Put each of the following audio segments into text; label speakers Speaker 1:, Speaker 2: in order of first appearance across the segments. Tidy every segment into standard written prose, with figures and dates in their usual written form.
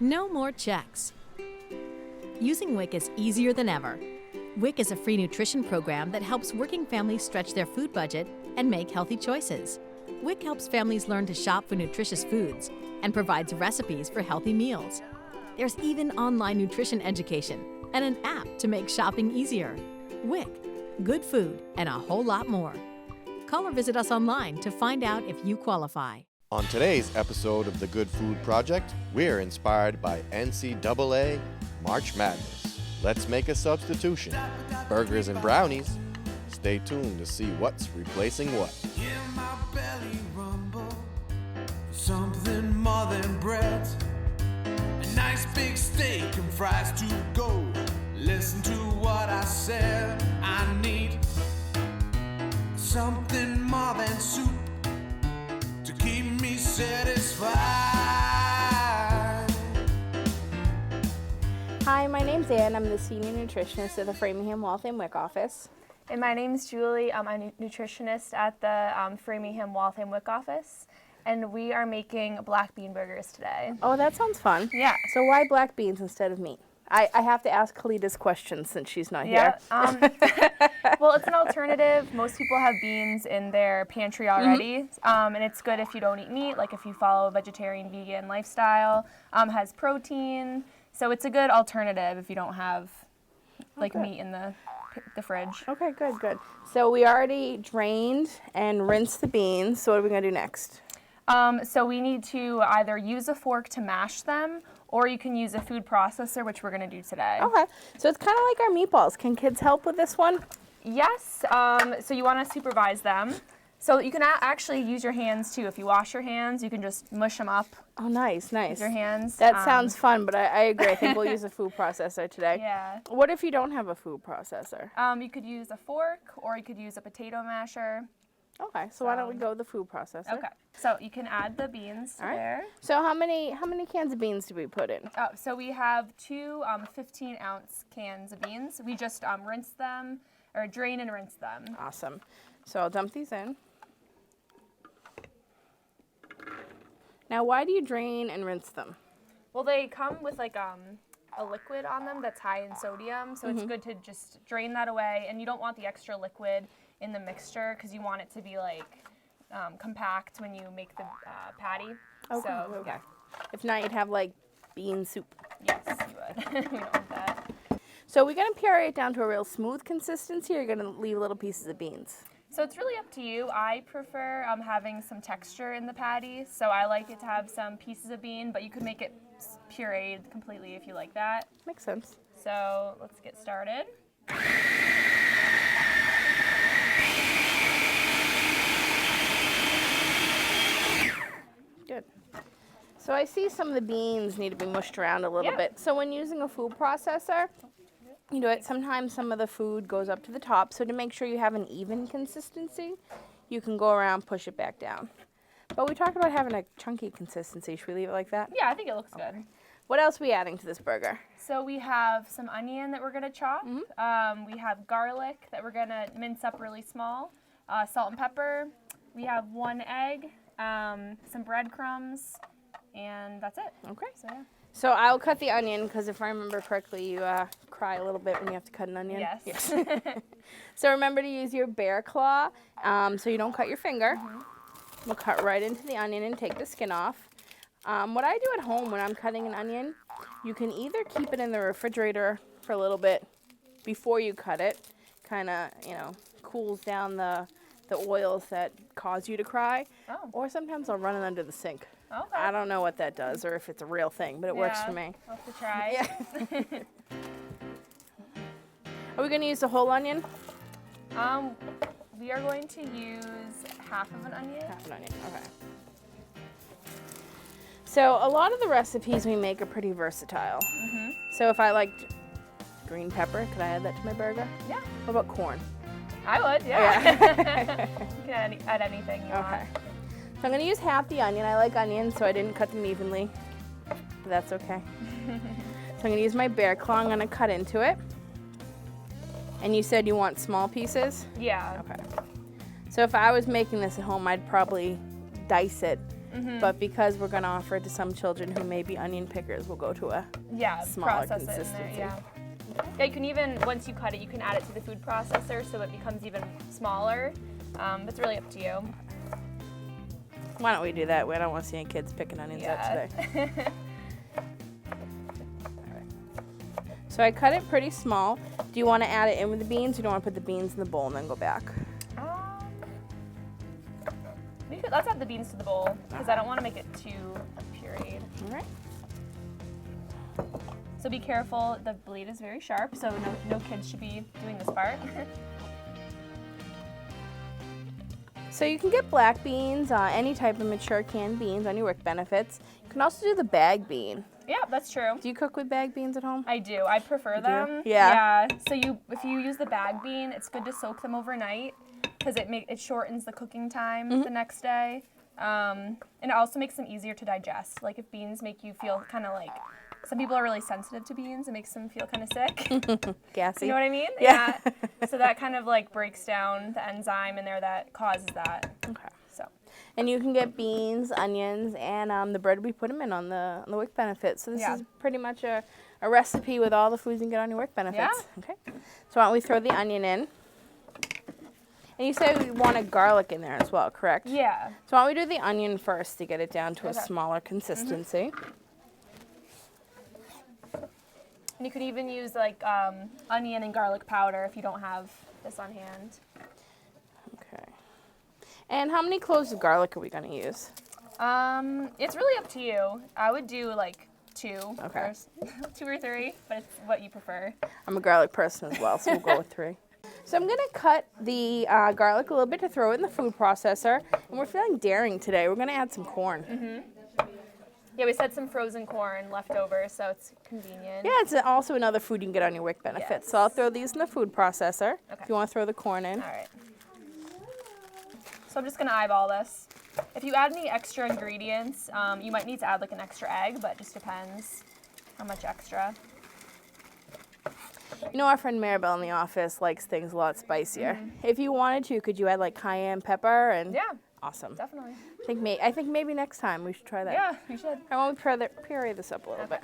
Speaker 1: No more checks. Using WIC is easier than ever. WIC is a free nutrition program that helps working families stretch their food budget and make healthy choices. WIC helps families learn to shop for nutritious foods and provides recipes for healthy meals. There's even online nutrition education and an app to make shopping easier. WIC, good food, and a whole lot more. Call or visit us online to find out if you qualify.
Speaker 2: On today's episode of the Good Food Project, we're inspired by NCAA March Madness. Let's make a substitution. Burgers and brownies. Stay tuned to see what's replacing what.
Speaker 3: In my belly rumble, something more than bread. A nice big steak and fries to go. Listen to what I said. I need something more than soup to keep me satisfied.
Speaker 4: Hi, my name's Ann. I'm the senior nutritionist at the Framingham Waltham WIC office.
Speaker 5: And my name's Julie. I'm a nutritionist at the Framingham Waltham WIC office. And we are making black bean burgers today.
Speaker 4: Oh, that sounds fun.
Speaker 5: Yeah.
Speaker 4: So why black beans instead of meat? I have to ask Khalidah's questions since she's not here.
Speaker 5: Well, it's an alternative. Most people have beans in their pantry already. And it's good if you don't eat meat, like if you follow a vegetarian, vegan lifestyle. Has protein. So it's a good alternative if you don't have meat in the fridge.
Speaker 4: Okay, good. So we already drained and rinsed the beans. So what are we going to do next?
Speaker 5: So we need to either use a fork to mash them, or you can use a food processor, which we're going to do today.
Speaker 4: Okay. So it's kind of like our meatballs. Can kids help with this one?
Speaker 5: Yes. So you want to supervise them. So you can actually use your hands too. If you wash your hands, you can just mush them up.
Speaker 4: Oh, nice.
Speaker 5: With your hands.
Speaker 4: That sounds fun, but I agree. I think we'll use a food processor today.
Speaker 5: Yeah.
Speaker 4: What if you don't have a food processor?
Speaker 5: You could use a fork, or you could use a potato masher.
Speaker 4: Okay, so why don't we go with the food processor?
Speaker 5: Okay. So you can add the beans there.
Speaker 4: So how many cans of beans do we put in?
Speaker 5: Oh, so we have two 15-ounce cans of beans. We just rinse them, or drain and rinse them.
Speaker 4: Awesome. So I'll dump these in. Now, why do you drain and rinse them?
Speaker 5: Well, they come with like a liquid on them that's high in sodium, so it's good to just drain that away. And you don't want the extra liquid in the mixture because you want it to be like compact when you make the patty.
Speaker 4: Okay.
Speaker 5: So,
Speaker 4: Okay.
Speaker 5: yeah.
Speaker 4: If not, you'd have like bean soup.
Speaker 5: Yes, you would. We don't want that.
Speaker 4: So we're gonna puree it down to a real smooth consistency, or you're gonna leave little pieces of beans?
Speaker 5: So it's really up to you. I prefer having some texture in the patty, so I like it to have some pieces of bean, but you could make it pureed completely if you like that.
Speaker 4: Makes sense.
Speaker 5: So let's get started.
Speaker 4: Good. So I see some of the beans need to be mushed around a little bit. So when using a food processor, you know, sometimes some of the food goes up to the top. So to make sure you have an even consistency, you can go around, push it back down. But we talked about having a chunky consistency. Should we leave it like that?
Speaker 5: Yeah, I think it looks good.
Speaker 4: What else are we adding to this burger?
Speaker 5: So we have some onion that we're going to chop. We have garlic that we're going to mince up really small. Salt and pepper. We have 1 egg, some breadcrumbs, and that's it.
Speaker 4: Okay.
Speaker 5: So, yeah.
Speaker 4: So I'll cut the onion because if I remember correctly, you cry a little bit when you have to cut an onion.
Speaker 5: Yes.
Speaker 4: So remember to use your bear claw so you don't cut your finger. We'll cut right into the onion and take the skin off. What I do at home when I'm cutting an onion, you can either keep it in the refrigerator for a little bit before you cut it, kind of, cools down the oils that cause you to cry, or sometimes I'll run it under the sink.
Speaker 5: Okay.
Speaker 4: I don't know what that does or if it's a real thing, but it works for me.
Speaker 5: I'll have to try.
Speaker 4: Yeah. Are we going to use the whole onion?
Speaker 5: We are going to use half of an onion.
Speaker 4: Half an onion, okay. So a lot of the recipes we make are pretty versatile. So if I liked green pepper, could I add that to my burger?
Speaker 5: Yeah.
Speaker 4: What about corn?
Speaker 5: I would, yeah. You can add anything you want.
Speaker 4: Okay. So I'm going to use half the onion. I like onions, so I didn't cut them evenly. But that's okay. So I'm going to use my bear claw. I'm going to cut into it. And you said you want small pieces?
Speaker 5: Yeah.
Speaker 4: Okay. So if I was making this at home, I'd probably dice it but because we're going to offer it to some children who may be onion pickers, we'll go to a smaller
Speaker 5: process
Speaker 4: consistency.
Speaker 5: it in there, yeah, you can even, once you cut it, you can add it to the food processor so it becomes even smaller. It's really up to you.
Speaker 4: Why don't we do that? We don't want to see any kids picking onions out today. So I cut it pretty small. Do you want to add it in with the beans, or do you want to put the beans in the bowl and then go back?
Speaker 5: Let's add the beans to the bowl because I don't want to make it too pureed.
Speaker 4: All right.
Speaker 5: So be careful. The blade is very sharp, so no kids should be doing this part.
Speaker 4: So you can get black beans, any type of mature canned beans on your WIC benefits. You can also do the bag bean.
Speaker 5: Yeah, that's true.
Speaker 4: Do you cook with bag beans at home?
Speaker 5: I do. I prefer them.
Speaker 4: Yeah.
Speaker 5: So if you use the bag bean, it's good to soak them overnight because it shortens the cooking time the next day. And it also makes them easier to digest. Like if beans make you feel kind of like, some people are really sensitive to beans, it makes them feel kind of sick.
Speaker 4: Gassy.
Speaker 5: You know what I mean?
Speaker 4: Yeah.
Speaker 5: So that kind of like breaks down the enzyme in there that causes that.
Speaker 4: Okay.
Speaker 5: So.
Speaker 4: And you can get beans, onions, and the bread we put them in on the WIC benefits. So this is pretty much a recipe with all the foods you can get on your WIC benefits.
Speaker 5: Yeah.
Speaker 4: Okay. So why don't we throw the onion in? And you said we wanted garlic in there as well, correct?
Speaker 5: Yeah.
Speaker 4: So why don't we do the onion first to get it down to a smaller consistency?
Speaker 5: And you could even use like onion and garlic powder if you don't have this on hand.
Speaker 4: Okay. And how many cloves of garlic are we going to use?
Speaker 5: It's really up to you. I would do like 2
Speaker 4: Okay.
Speaker 5: or 2 or 3, but it's what you prefer.
Speaker 4: I'm a garlic person as well, so we'll go with 3. So I'm going to cut the garlic a little bit to throw it in the food processor. And we're feeling daring today. We're going to add some corn.
Speaker 5: Yeah, we said some frozen corn left over, so it's convenient.
Speaker 4: Yeah, it's also another food you can get on your WIC benefits.
Speaker 5: Yes.
Speaker 4: So I'll throw these in the food processor
Speaker 5: Okay.
Speaker 4: if you want to throw the corn in.
Speaker 5: All right. So I'm just going to eyeball this. If you add any extra ingredients, you might need to add like an extra egg, but it just depends how much extra.
Speaker 4: You know, our friend Maribel in the office likes things a lot spicier. If you wanted to, could you add like cayenne pepper? And
Speaker 5: Yeah,
Speaker 4: awesome.
Speaker 5: definitely.
Speaker 4: I think maybe next time we should try that.
Speaker 5: Yeah, you should.
Speaker 4: I want to puree this up a little bit.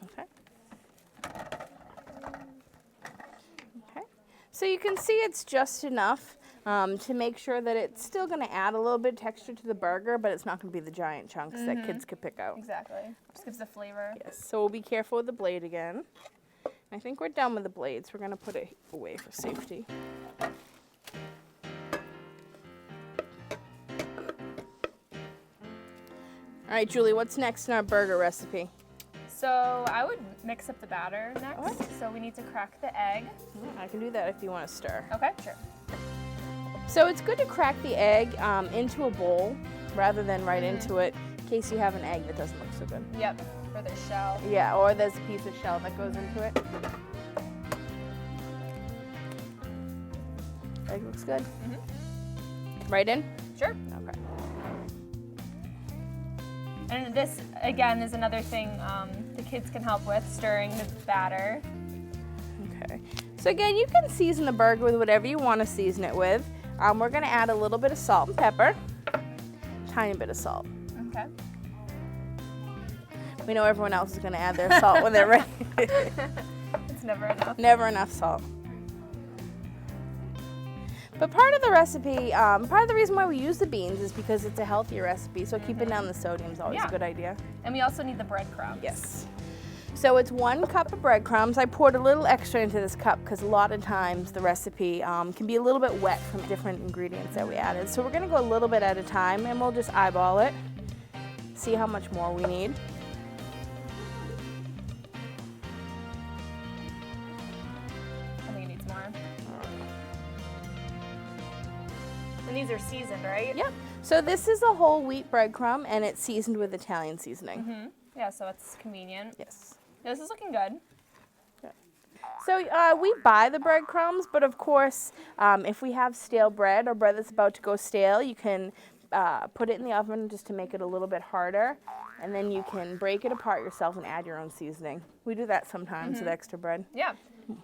Speaker 4: Okay. Okay. So you can see it's just enough to make sure that it's still going to add a little bit of texture to the burger, but it's not going to be the giant chunks that kids could pick out.
Speaker 5: Exactly. Just gives the flavor.
Speaker 4: Yes. So we'll be careful with the blade again. I think we're done with the blades. We're going to put it away for safety. All right, Julie, what's next in our burger recipe?
Speaker 5: So I would mix up the batter next. So we need to crack the egg.
Speaker 4: I can do that if you want to stir.
Speaker 5: Okay, sure.
Speaker 4: So it's good to crack the egg into a bowl rather than right into it in case you have an egg that doesn't look so good.
Speaker 5: Yep, for the shell.
Speaker 4: Yeah, or there's a piece of shell that goes into it. Egg looks good. Right in?
Speaker 5: Sure.
Speaker 4: Okay.
Speaker 5: And this, again, is another thing the kids can help with, stirring the batter.
Speaker 4: Okay. So again, you can season the burger with whatever you want to season it with. We're going to add a little bit of salt and pepper. Tiny bit of salt.
Speaker 5: Okay.
Speaker 4: We know everyone else is going to add their salt when they're ready.
Speaker 5: It's never enough.
Speaker 4: Never enough salt. But part of the recipe, part of the reason why we use the beans is because it's a healthier recipe, so keeping down the sodium is always a good idea.
Speaker 5: And we also need the breadcrumbs.
Speaker 4: Yes. So it's 1 cup of breadcrumbs. I poured a little extra into this cup because a lot of times the recipe can be a little bit wet from different ingredients that we added. So we're going to go a little bit at a time, and we'll just eyeball it, see how much more we need.
Speaker 5: I think it needs more. And these are seasoned, right?
Speaker 4: Yep. So this is a whole wheat breadcrumb, and it's seasoned with Italian seasoning.
Speaker 5: Yeah, so it's convenient.
Speaker 4: Yes.
Speaker 5: Yeah, this is looking good.
Speaker 4: So we buy the breadcrumbs, but of course, if we have stale bread or bread that's about to go stale, you can put it in the oven just to make it a little bit harder, and then you can break it apart yourself and add your own seasoning. We do that sometimes with extra bread.
Speaker 5: Yeah.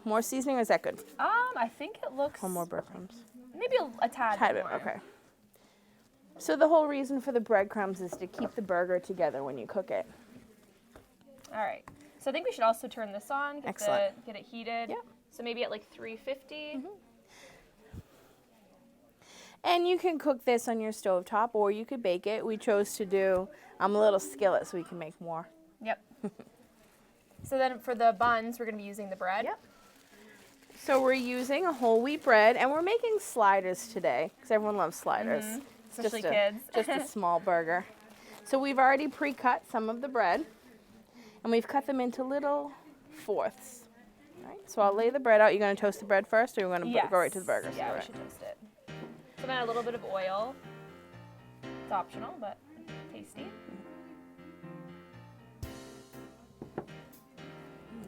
Speaker 4: More seasoning, or is that good?
Speaker 5: I think it looks
Speaker 4: Or more breadcrumbs?
Speaker 5: maybe a tad bit more.
Speaker 4: Okay. So the whole reason for the breadcrumbs is to keep the burger together when you cook it.
Speaker 5: All right. So I think we should also turn this on,
Speaker 4: Excellent.
Speaker 5: get it heated.
Speaker 4: Yep.
Speaker 5: So maybe at like 350.
Speaker 4: And you can cook this on your stovetop, or you could bake it. We chose to do a little skillet so we can make more.
Speaker 5: Yep. So then for the buns, we're going to be using the bread.
Speaker 4: Yep. So we're using a whole wheat bread, and we're making sliders today because everyone loves sliders. It's
Speaker 5: Especially
Speaker 4: just
Speaker 5: kids.
Speaker 4: Just a small burger. So we've already pre-cut some of the bread, and we've cut them into little fourths. All right. So I'll lay the bread out. You're going to toast the bread first, or you're going to go right to the burgers?
Speaker 5: Yeah,
Speaker 4: All
Speaker 5: we
Speaker 4: right.
Speaker 5: should toast it. So then a little bit of oil. It's optional, but tasty.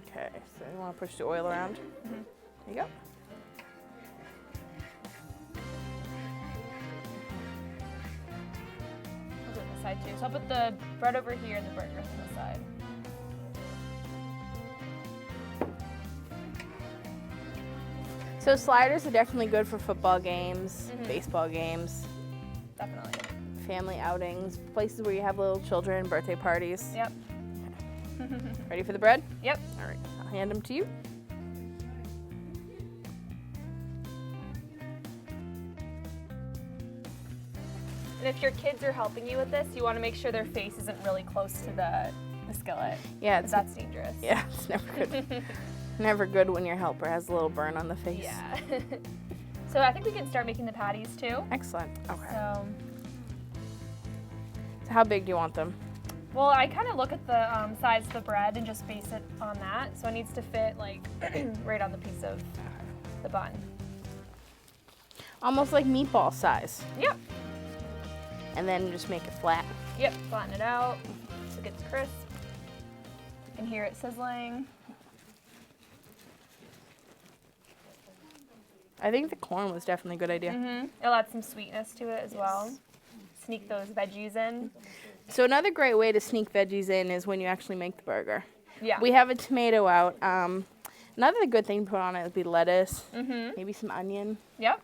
Speaker 4: Okay, so you want to push the oil around? There you go.
Speaker 5: I'll do it on the side too. So I'll put the bread over here and the burgers on the side.
Speaker 4: So sliders are definitely good for football games, baseball games,
Speaker 5: Definitely.
Speaker 4: family outings, places where you have little children, birthday parties.
Speaker 5: Yep.
Speaker 4: Ready for the bread?
Speaker 5: Yep.
Speaker 4: All right, I'll hand them to you.
Speaker 5: And if your kids are helping you with this, you want to make sure their face isn't really close to the skillet.
Speaker 4: Yeah,
Speaker 5: 'Cause that's dangerous.
Speaker 4: yeah, it's never good. Never good when your helper has a little burn on the face.
Speaker 5: Yeah. So I think we can start making the patties too.
Speaker 4: Excellent. Okay.
Speaker 5: So,
Speaker 4: So how big do you want them?
Speaker 5: well, I kind of look at the size of the bread and just base it on that. So it needs to fit like right on the piece of the bun.
Speaker 4: Almost like meatball size.
Speaker 5: Yep.
Speaker 4: And then just make it flat.
Speaker 5: Yep. Flatten it out so it gets crisp. You can hear it sizzling.
Speaker 4: I think the corn was definitely a good idea.
Speaker 5: It'll add some sweetness to it as well. Sneak those veggies in.
Speaker 4: So another great way to sneak veggies in is when you actually make the burger.
Speaker 5: Yeah.
Speaker 4: We have a tomato out. Another good thing to put on it would be lettuce, maybe some onion.
Speaker 5: Yep.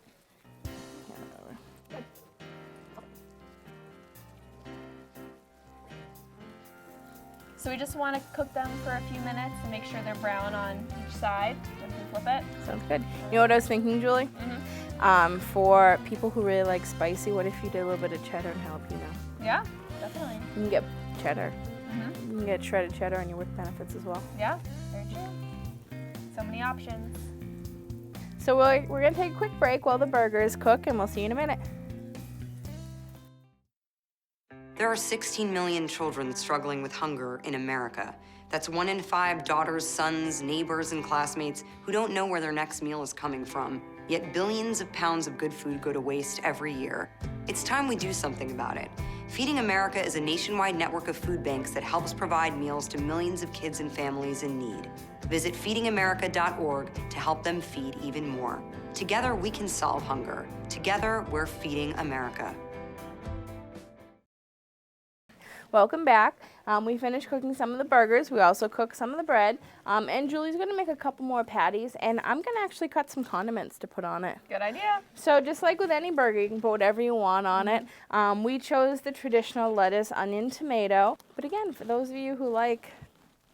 Speaker 5: So we just want to cook them for a few minutes and make sure they're brown on each side. Then we can flip it.
Speaker 4: Sounds good. You know what I was thinking, Julie? For people who really like spicy, what if you did a little bit of cheddar and jalapeno?
Speaker 5: Yeah, definitely.
Speaker 4: You can get cheddar. You can get shredded cheddar and you're with benefits as well.
Speaker 5: Yeah, very true. So many options.
Speaker 4: So we're going to take a quick break while the burgers cook, and we'll see you in a minute.
Speaker 6: There are 16 million children struggling with hunger in America. That's 1 in 5 daughters, sons, neighbors, and classmates who don't know where their next meal is coming from. Yet billions of pounds of good food go to waste every year. It's time we do something about it. Feeding America is a nationwide network of food banks that helps provide meals to millions of kids and families in need. Visit feedingamerica.org to help them feed even more. Together, we can solve hunger. Together, we're feeding America.
Speaker 4: Welcome back. We finished cooking some of the burgers. We also cooked some of the bread. And Julie's going to make a couple more patties, and I'm going to actually cut some condiments to put on it.
Speaker 5: Good idea.
Speaker 4: So just like with any burger, you can put whatever you want on it. We chose the traditional lettuce, onion, tomato. But again, for those of you who like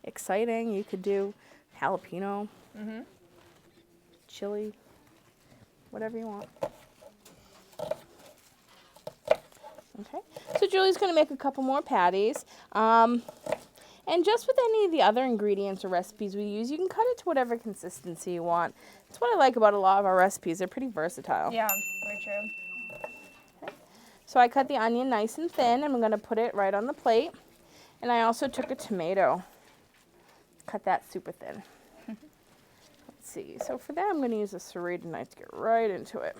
Speaker 4: exciting, you could do jalapeno, chili, whatever you want. Okay, so Julie's going to make a couple more patties. And just with any of the other ingredients or recipes we use, you can cut it to whatever consistency you want. That's what I like about a lot of our recipes. They're pretty versatile.
Speaker 5: Yeah, very true.
Speaker 4: Okay. So I cut the onion nice and thin, and I'm going to put it right on the plate. And I also took a tomato, cut that super thin. Let's see. So for that, I'm going to use a serrated knife to get right into it.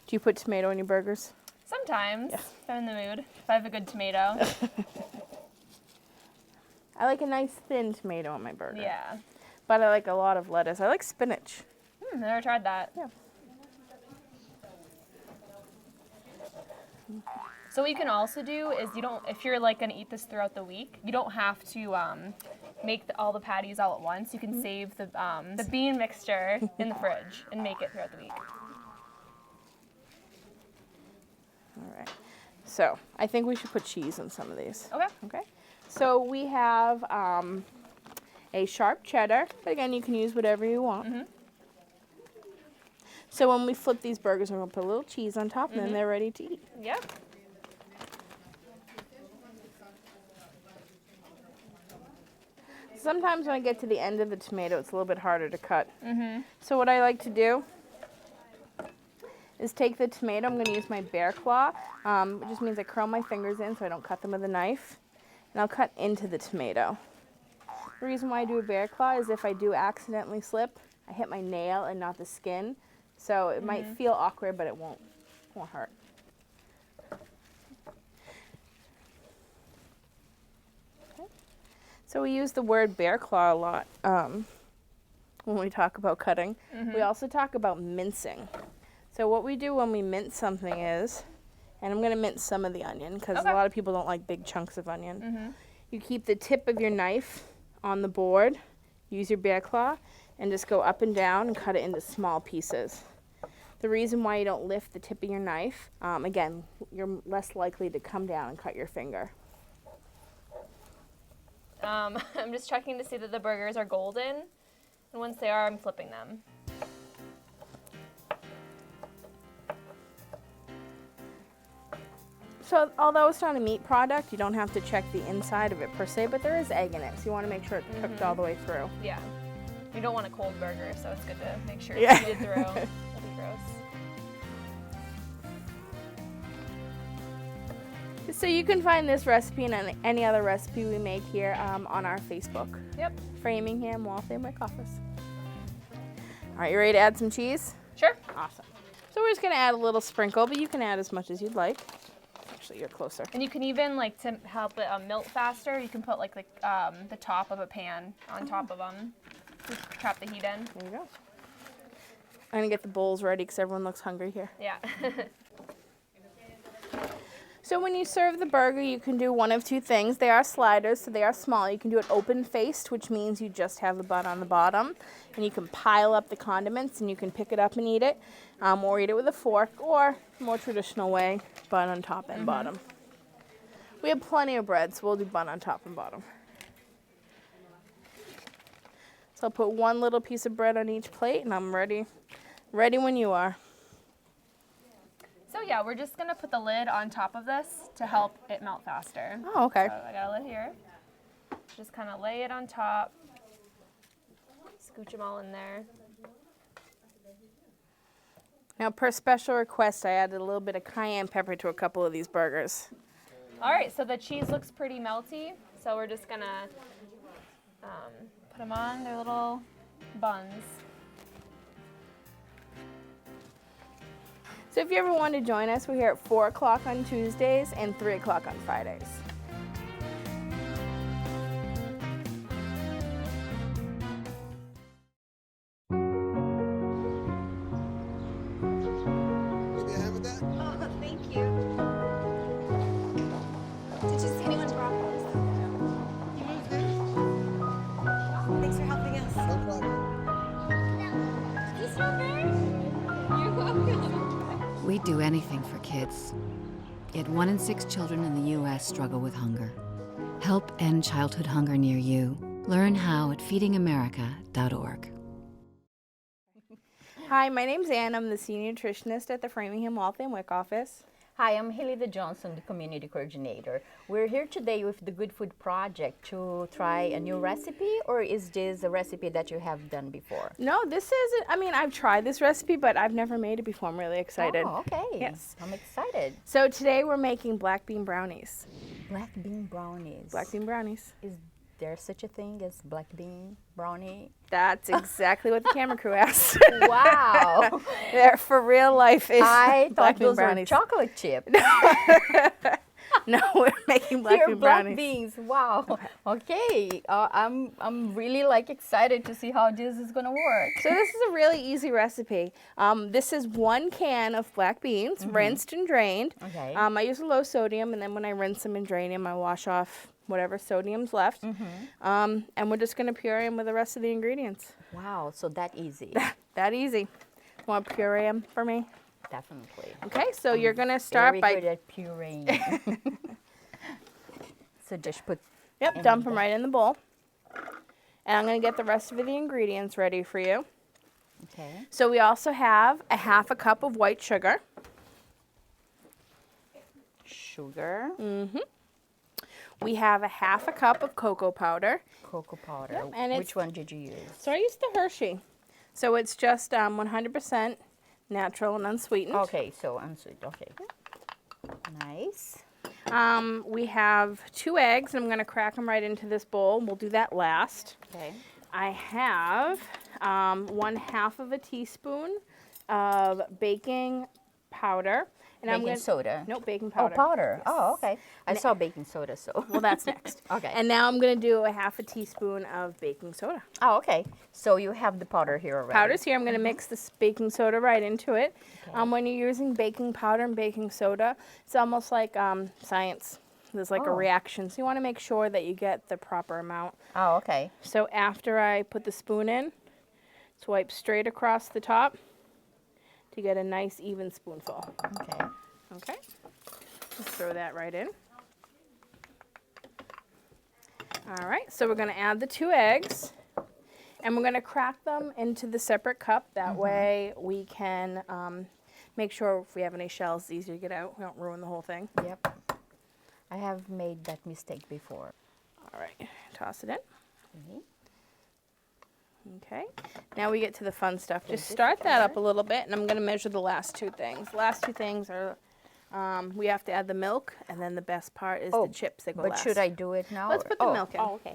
Speaker 4: Do you put tomato in your burgers?
Speaker 5: Sometimes, if I'm in the mood, if I have a good tomato.
Speaker 4: I like a nice thin tomato on my burger.
Speaker 5: Yeah.
Speaker 4: But I like a lot of lettuce. I like spinach.
Speaker 5: Never tried that.
Speaker 4: Yeah.
Speaker 5: So what you can also do is if you're like gonna eat this throughout the week, you don't have to make all the patties all at once, you can save the bean mixture in the fridge and make it throughout the week.
Speaker 4: All right. So I think we should put cheese in some of these.
Speaker 5: Okay.
Speaker 4: Okay. So we have a sharp cheddar, but again, you can use whatever you want. So when we flip these burgers, we're going to put a little cheese on top, and then they're ready to eat.
Speaker 5: Yep.
Speaker 4: Sometimes when I get to the end of the tomato, it's a little bit harder to cut. So what I like to do is take the tomato. I'm going to use my bear claw. It just means I curl my fingers in so I don't cut them with a knife. And I'll cut into the tomato. The reason why I do a bear claw is if I do accidentally slip, I hit my nail and not the skin. So it might feel awkward, but it won't hurt. Okay. So we use the word bear claw a lot when we talk about cutting. We also talk about mincing. So what we do when we mince something is, and I'm going to mince some of the onion because a lot of people don't like big chunks of onion. You keep the tip of your knife on the board, use your bear claw, and just go up and down and cut it into small pieces. The reason why you don't lift the tip of your knife, again, you're less likely to come down and cut your finger.
Speaker 5: I'm just checking to see that the burgers are golden, and once they are, I'm flipping them.
Speaker 4: So although it's not a meat product, you don't have to check the inside of it per se, but there is egg in it, so you want to make sure it's cooked all the way through.
Speaker 5: Yeah. You don't want a cold burger, so it's good to make sure it's heated through. That'd be gross.
Speaker 4: So you can find this recipe and any other recipe we make here on our Facebook.
Speaker 5: Yep.
Speaker 4: Framingham Waltham Wick Office. All right, you ready to add some cheese?
Speaker 5: Sure.
Speaker 4: Awesome. So we're just going to add a little sprinkle, but you can add as much as you'd like. Actually, you're closer.
Speaker 5: And you can even, like, to help it melt faster, you can put, like, the top of a pan on top of them to trap the heat in.
Speaker 4: There you go. I'm going to get the bowls ready because everyone looks hungry here.
Speaker 5: Yeah.
Speaker 4: So when you serve the burger, you can do one of two things. They are sliders, so they are small. You can do it open-faced, which means you just have the bun on the bottom. And you can pile up the condiments, and you can pick it up and eat it, or eat it with a fork, or more traditional way, bun on top and bottom. We have plenty of bread, so we'll do bun on top and bottom. So I'll put one little piece of bread on each plate, and I'm ready when you are.
Speaker 5: So yeah, we're just gonna put the lid on top of this to help it melt faster.
Speaker 4: Oh, okay.
Speaker 5: So I got a lid here. Just kind of lay it on top. Scooch them all in there.
Speaker 4: Now, per special request, I added a little bit of cayenne pepper to a couple of these burgers.
Speaker 5: All right, so the cheese looks pretty melty. So we're just gonna put them on their little buns.
Speaker 4: So if you ever want to join us, we're here at 4 o'clock on Tuesdays and 3 o'clock on Fridays.
Speaker 7: Maybe I have with that?
Speaker 8: Oh, thank you. Did you see anyone drop those?
Speaker 7: You moved this?
Speaker 8: Thanks for helping us.
Speaker 7: No problem.
Speaker 8: Is this your bear? You're welcome.
Speaker 9: We'd do anything for kids. Yet 1 in 6 children in the U.S. struggle with hunger. Help end childhood hunger near you. Learn how at feedingamerica.org.
Speaker 4: Hi, my name's Ann. I'm the senior nutritionist at the Framingham Waltham Wick Office.
Speaker 10: Hi, I'm Helida Johnson, the community coordinator. We're here today with the Good Food Project to try a new recipe, or is this a recipe that you have done before?
Speaker 4: No, this isn't. I mean, I've tried this recipe, but I've never made it before. I'm really excited.
Speaker 10: Oh, okay.
Speaker 4: Yes.
Speaker 10: I'm excited.
Speaker 4: So today we're making black bean brownies.
Speaker 10: Black bean brownies.
Speaker 4: Black bean brownies.
Speaker 10: Is there such a thing as black bean brownie?
Speaker 4: That's exactly what the camera crew asked.
Speaker 10: Wow.
Speaker 4: They're for real life.
Speaker 10: I
Speaker 4: black
Speaker 10: thought
Speaker 4: bean
Speaker 10: those were
Speaker 4: brownies.
Speaker 10: chocolate chips.
Speaker 4: No, we're making black
Speaker 10: They're
Speaker 4: bean
Speaker 10: black
Speaker 4: brownies.
Speaker 10: beans. Wow. Okay. I'm really excited to see how this is gonna work.
Speaker 4: So this is a really easy recipe. This is 1 can of black beans, rinsed and drained.
Speaker 10: Okay.
Speaker 4: I use a low sodium, and then when I rinse them and drain them, I wash off whatever sodium's left. And we're just going to puree them with the rest of the ingredients.
Speaker 10: Wow, so that easy.
Speaker 4: That easy. Want to puree them for me?
Speaker 10: Definitely.
Speaker 4: Okay, so you're going to start
Speaker 10: Very
Speaker 4: by...
Speaker 10: good at pureeing. So just put...
Speaker 4: Yep, dump them right in the bowl. And I'm going to get the rest of the ingredients ready for you.
Speaker 10: Okay.
Speaker 4: So we also have a 1/2 cup of white sugar.
Speaker 10: Sugar.
Speaker 4: We have a 1/2 cup of cocoa powder.
Speaker 10: Cocoa powder.
Speaker 4: Yep, and
Speaker 10: Which one did you use?
Speaker 4: So I used the Hershey. So it's just 100% natural and unsweetened.
Speaker 10: Okay, so unsweet. Okay. Nice.
Speaker 4: We have 2 eggs, and I'm going to crack them right into this bowl. We'll do that last.
Speaker 10: Okay.
Speaker 4: I have 1/2 of a teaspoon of baking powder. And
Speaker 10: Baking soda?
Speaker 4: Nope, baking powder.
Speaker 10: Oh, powder.
Speaker 4: Yes.
Speaker 10: Oh, okay. I saw baking soda, so.
Speaker 4: Well, that's next.
Speaker 10: Okay.
Speaker 4: And now I'm going to do a 1/2 teaspoon of baking soda.
Speaker 10: Oh, okay. So you have the powder here already.
Speaker 4: Powder's here. I'm going to mix this baking soda right into it. When you're using baking powder and baking soda, it's almost like science. There's like a reaction. So you want to make sure that you get the proper amount.
Speaker 10: Oh, okay.
Speaker 4: So after I put the spoon in, swipe straight across the top to get a nice even spoonful.
Speaker 10: Okay.
Speaker 4: Okay. Just throw that right in. All right, so we're going to add the 2 eggs, and we're going to crack them into the separate cup. That way we can make sure if we have any shells, it's easier to get out. We don't ruin the whole thing.
Speaker 10: Yep. I have made that mistake before.
Speaker 4: All right, toss it in. Okay, now we get to the fun stuff. Just start that up a little bit, and I'm going to measure the last 2 things. The last 2 things are, we have to add the milk, and then the best part is the chips that go
Speaker 10: But
Speaker 4: last.
Speaker 10: should I do it now?
Speaker 4: Let's put the milk in.
Speaker 10: Oh, okay.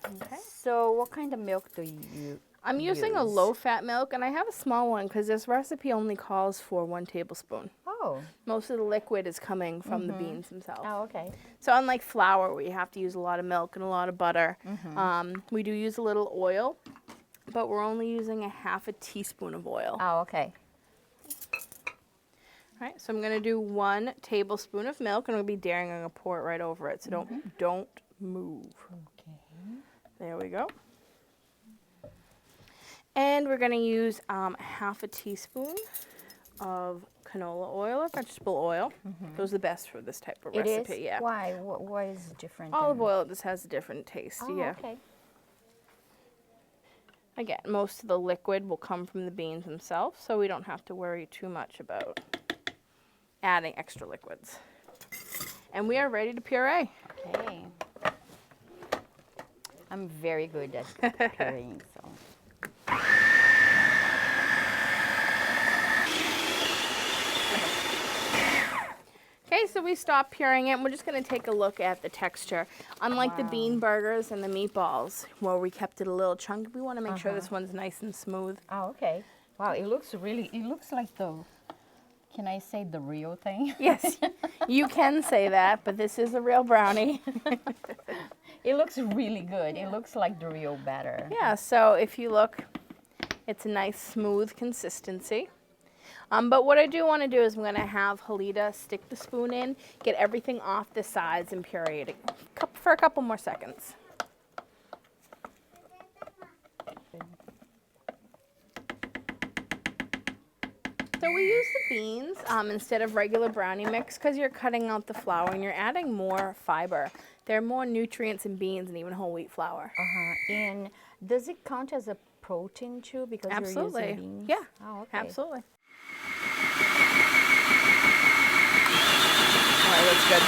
Speaker 4: Okay.
Speaker 10: So what kind of milk do you
Speaker 4: I'm using a low-fat milk, and I have a small one because this recipe only calls for 1 tablespoon.
Speaker 10: Oh.
Speaker 4: Most of the liquid is coming from the beans themselves.
Speaker 10: Oh, okay.
Speaker 4: So unlike flour, where you have to use a lot of milk and a lot of butter, we do use a little oil, but we're only using a 1/2 teaspoon of oil.
Speaker 10: Oh, okay.
Speaker 4: All right, so I'm going to do 1 tablespoon of milk, and I'm going to be daring. I'm going to pour it right over it, so don't move.
Speaker 10: Okay.
Speaker 4: There we go. And we're going to use 1/2 teaspoon of canola oil or vegetable oil. Those are the best for this type of
Speaker 10: It
Speaker 4: recipe.
Speaker 10: is?
Speaker 4: Yeah.
Speaker 10: Why? Why is it different?
Speaker 4: Olive oil just has a different taste.
Speaker 10: Oh,
Speaker 4: yeah.
Speaker 10: okay.
Speaker 4: Again, most of the liquid will come from the beans themselves, so we don't have to worry too much about adding extra liquids. And we are ready to puree.
Speaker 10: Okay. I'm very good at pureeing, so.
Speaker 4: Okay, so we stopped pureeing it. We're just going to take a look at the texture. Unlike the bean burgers and the meatballs, where we kept it a little chunky, we want to make sure this one's nice and smooth.
Speaker 10: Oh, okay. Wow, it looks like the, can I say the real thing?
Speaker 4: Yes, you can say that, but this is a real brownie.
Speaker 10: It looks really good. It looks like the real batter.
Speaker 4: Yeah, so if you look, it's a nice smooth consistency. But what I do want to do is I'm going to have Halita stick the spoon in, get everything off the sides, and puree it for a couple more seconds. So we use the beans instead of regular brownie mix because you're cutting out the flour and you're adding more fiber. There are more nutrients in beans than even whole wheat flour.
Speaker 10: And does it count as a protein too because
Speaker 4: Absolutely.
Speaker 10: you're using beans?
Speaker 4: Yeah,
Speaker 10: Oh, okay.
Speaker 4: absolutely. All right, that's good.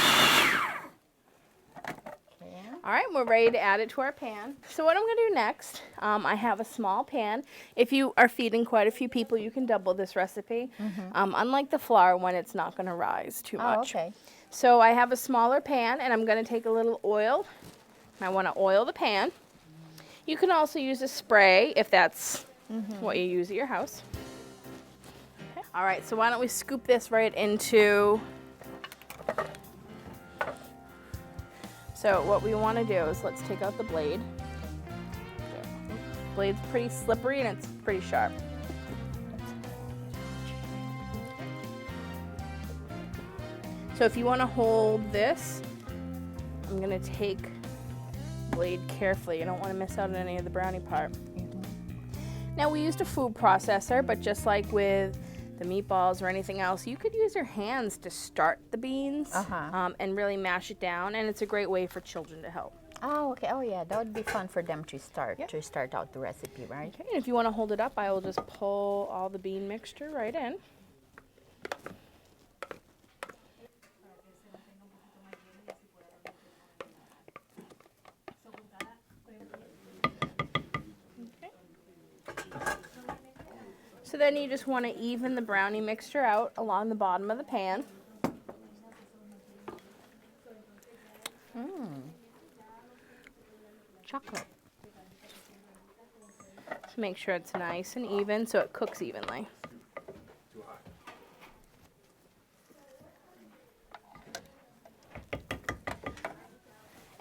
Speaker 10: Okay.
Speaker 4: All right, we're ready to add it to our pan. So what I'm going to do next, I have a small pan. If you are feeding quite a few people, you can double this recipe. Unlike the flour one, it's not going to rise too much.
Speaker 10: Oh, okay.
Speaker 4: So I have a smaller pan, and I'm going to take a little oil. I want to oil the pan. You can also use a spray if that's what you use at your house. Okay. All right, so why don't we scoop this right into... So what we want to do is let's take out the blade. Blade's pretty slippery and it's pretty sharp. So if you want to hold this I'm gonna take blade carefully. You don't want to miss out on any of the brownie part. Now we used a food processor, but just like with the meatballs or anything else, you could use your hands to start the beans and really mash it down, and it's a great way for children to help.
Speaker 10: Oh, okay. Oh, yeah. That would be fun for them to start out the recipe, right?
Speaker 4: Okay, and if you want to hold it up, I will just pull all the bean mixture right in. So then you just want to even the brownie mixture out along the bottom of the pan.
Speaker 10: Chocolate.
Speaker 4: Just make sure it's nice and even so it cooks evenly.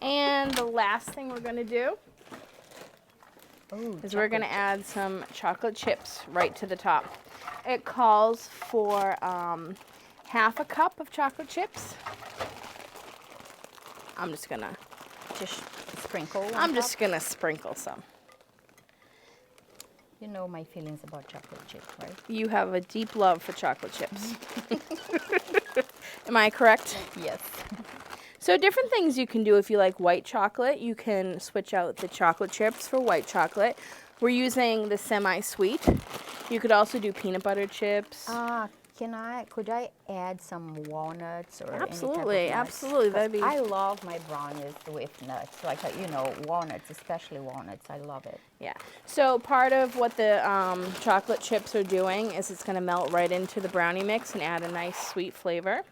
Speaker 4: And the last thing we're going to do is we're going to add some chocolate chips right to the top. It calls for half a cup of chocolate chips. I'm just going to
Speaker 10: Sprinkle.
Speaker 4: I'm just going to sprinkle some.
Speaker 10: You know my feelings about chocolate chips, right?
Speaker 4: You have a deep love for chocolate chips. Am I correct?
Speaker 10: Yes.
Speaker 4: So different things you can do if you like white chocolate. You can switch out the chocolate chips for white chocolate. We're using the semi-sweet. You could also do peanut butter chips.
Speaker 10: Could I add some walnuts or
Speaker 4: Absolutely,
Speaker 10: any type of nuts?
Speaker 4: Absolutely. That'd be.
Speaker 10: I love my brownies with nuts, like walnuts, especially walnuts. I love it.
Speaker 4: Yeah. So part of what the chocolate chips are doing is it's going to melt right into the brownie mix and add a nice sweet flavor,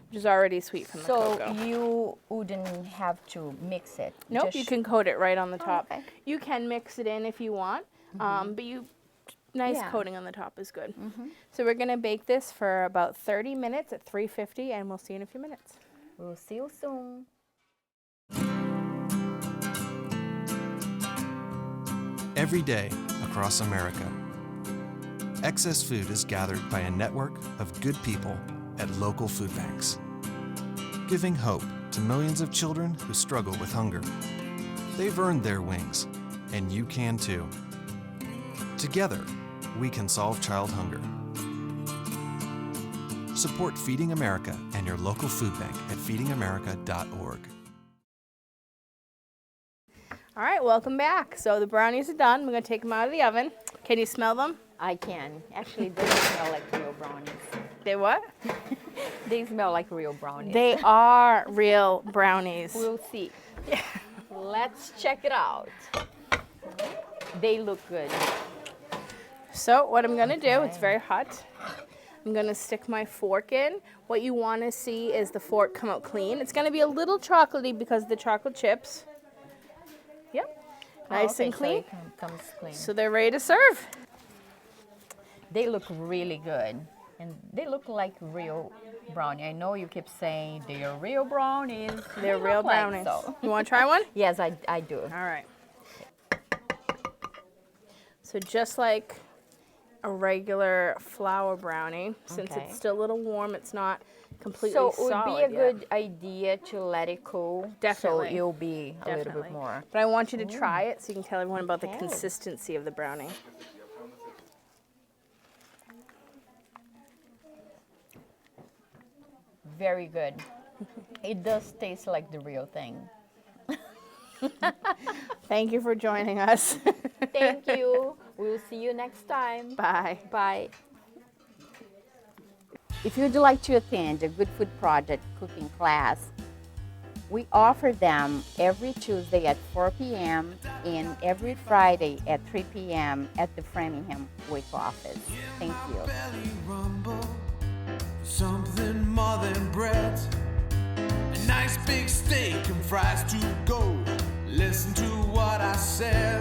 Speaker 4: which is already sweet from the cocoa.
Speaker 10: So you wouldn't have to mix it?
Speaker 4: Nope, you can coat it right on the top.
Speaker 10: Okay.
Speaker 4: You can mix it in if you want, but nice coating on the top is good. So we're going to bake this for about 30 minutes at 350, and we'll see you in a few minutes.
Speaker 10: We'll see you soon.
Speaker 11: Every day across America, excess food is gathered by a network of good people at local food banks, giving hope to millions of children who struggle with hunger. They've earned their wings, and you can too. Together, we can solve child hunger. Support Feeding America and your local food bank at feedingamerica.org.
Speaker 4: All right, welcome back. So the brownies are done. We're going to take them out of the oven. Can you smell them?
Speaker 10: I can. Actually, they smell like real brownies.
Speaker 4: They what?
Speaker 10: They smell like real brownies.
Speaker 4: They are real brownies.
Speaker 10: We'll see. Let's check it out. They look good.
Speaker 4: So what I'm going to do, it's very hot. I'm going to stick my fork in. What you want to see is the fork come out clean. It's going to be a little chocolatey because of the chocolate chips. Yep. Nice and clean.
Speaker 10: So it comes clean.
Speaker 4: So they're ready to serve.
Speaker 10: They look really good. And they look like real brownie. I know you keep saying they are real brownies.
Speaker 4: They're real brownies.
Speaker 10: So.
Speaker 4: You want to try one?
Speaker 10: Yes, I do.
Speaker 4: All right. So just like a regular flour brownie, since it's still a little warm, it's not completely solid
Speaker 10: So it would be a
Speaker 4: yet.
Speaker 10: good idea to let it cool.
Speaker 4: Definitely.
Speaker 10: So you'll be a little bit more.
Speaker 4: But I want you to try it so you can tell everyone about the consistency of the brownie.
Speaker 10: Very good. It does taste like the real thing.
Speaker 4: Thank you for joining us.
Speaker 10: Thank you. We'll see you next time.
Speaker 4: Bye.
Speaker 10: Bye. If you'd like to attend the Good Food Project cooking class, we offer them every Tuesday at 4 p.m. and every Friday at 3 p.m. at the Framingham WIC office. Thank you.
Speaker 3: Belly rumble, something more than bread. A nice big steak and fries to go. Listen to what I said.